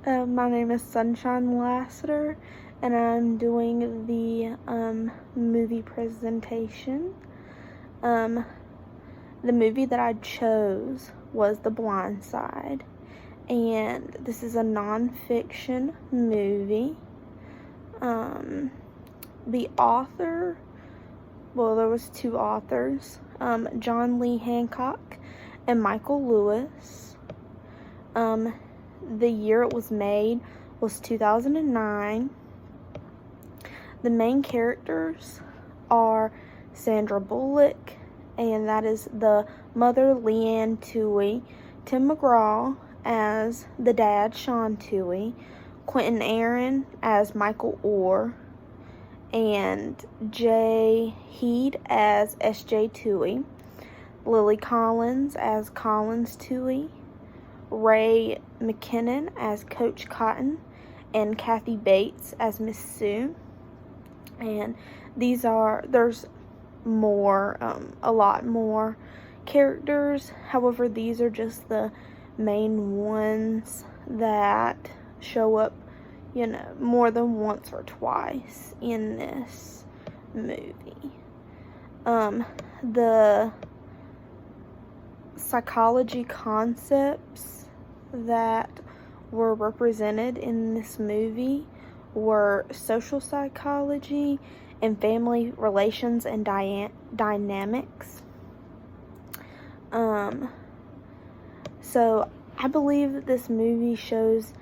My name is Sunshine Lassiter, and I'm doing the movie presentation. Um, the movie that I chose was The Blind Side, and this is a nonfiction movie. The author, well, there was two authors, John Lee Hancock and Michael Lewis. The year it was made was 2009. The main characters are Sandra Bullock, and that is the mother, Leanne Toohey, Tim McGraw as the dad, Sean Toohey, Quentin Aaron as Michael Orr, and Jay Heed as S.J. Toohey, Lily Collins as Collins Toohey, Ray McKinnon as Coach Cotton, and Kathy Bates as Miss Sue. And there's more, a lot more characters. However, these are just the main ones that show up, more than once or twice in this movie. The psychology concepts that were represented in this movie were social psychology and family relations and dynamics. So I believe that this movie shows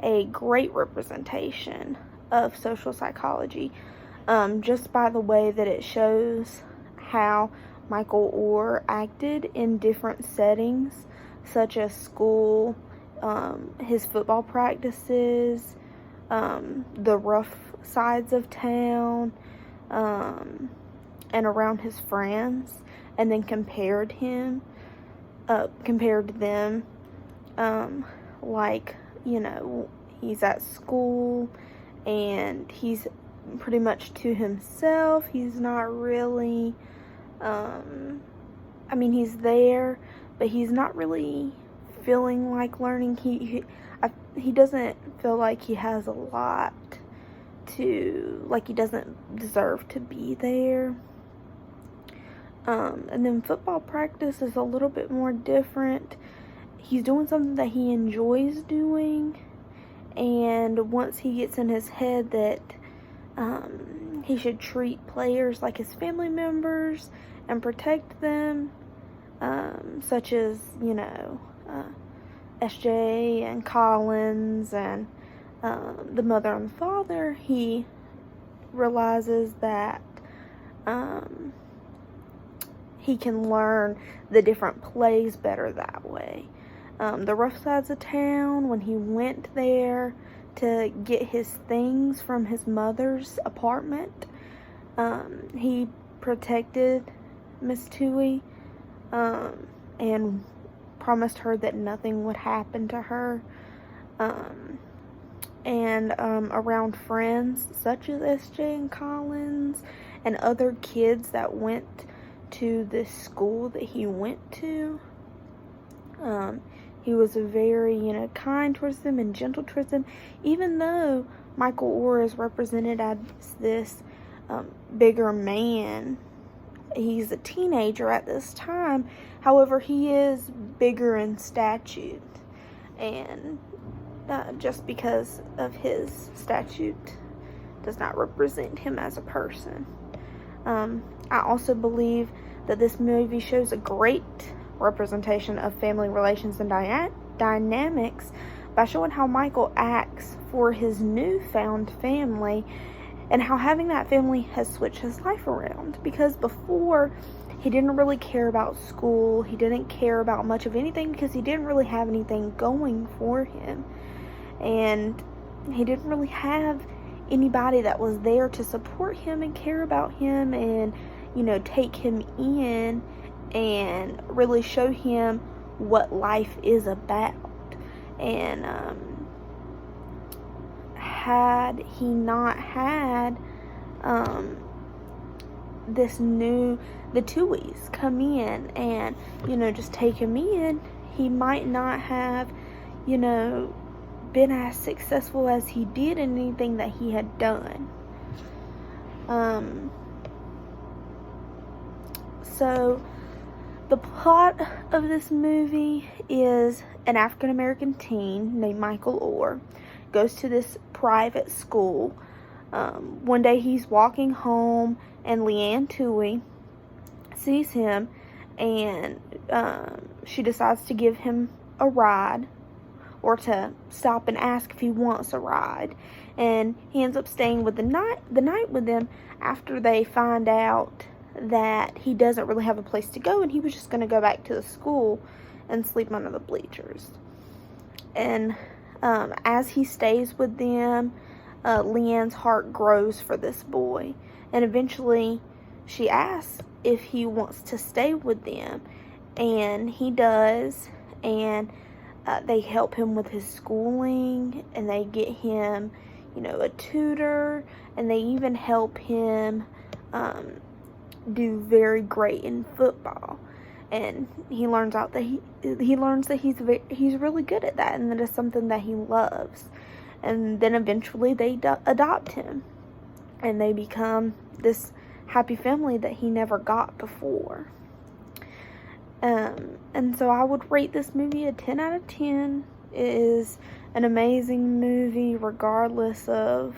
a great representation of social psychology, just by the way that it shows how Michael Orr acted in different settings, such as school, his football practices, the rough sides of town, and around his friends, and then compared them, he's at school and he's pretty much to himself. He's not really, he's there, but he's not really feeling like learning. He doesn't feel like he has a lot he doesn't deserve to be there. And then football practice is a little bit more different. He's doing something that he enjoys doing, and once he gets in his head that he should treat players like his family members and protect them, such as, SJ and Collins and the mother and the father, he realizes that he can learn the different plays better that way. The rough sides of town, when he went there to get his things from his mother's apartment, he protected Miss Toohey and promised her that nothing would happen to her. And around friends such as SJ and Collins and other kids that went to this school that he went to, he was very, kind towards them and gentle towards them, even though Michael Orr is represented as this bigger man. He's a teenager at this time. However, he is bigger in stature, and just because of his stature does not represent him as a person. I also believe that this movie shows a great representation of family relations and dynamics by showing how Michael acts for his newfound family and how having that family has switched his life around. Because before, he didn't really care about school, he didn't care about much of anything because he didn't really have anything going for him, and he didn't really have anybody that was there to support him and care about him and, take him in and really show him what life is about. And had he not had the Tooheys come in and, just take him in, he might not have, been as successful as he did in anything that he had done. So the plot of this movie is an African American teen named Michael Oher goes to this private school. One day he's walking home, and Leanne Toohey sees him, and she decides to give him a ride, or to stop and ask if he wants a ride. And he ends up staying with the night with them after they find out that he doesn't really have a place to go, and he was just going to go back to the school and sleep under the bleachers. And as he stays with them, Leanne's heart grows for this boy, and eventually she asks if he wants to stay with them, and he does. And they help him with his schooling, and they get him, a tutor, and they even help him do very great in football. And he learns out that he's really good at that, and that is something that he loves. And then eventually they adopt him, and they become this happy family that he never got before. And so I would rate this movie a 10 out of 10. It is an amazing movie regardless of,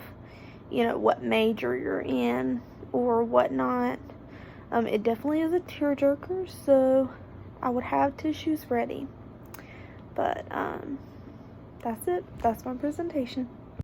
what major you're in or whatnot. It definitely is a tearjerker, so I would have tissues ready. But, that's it. That's my presentation.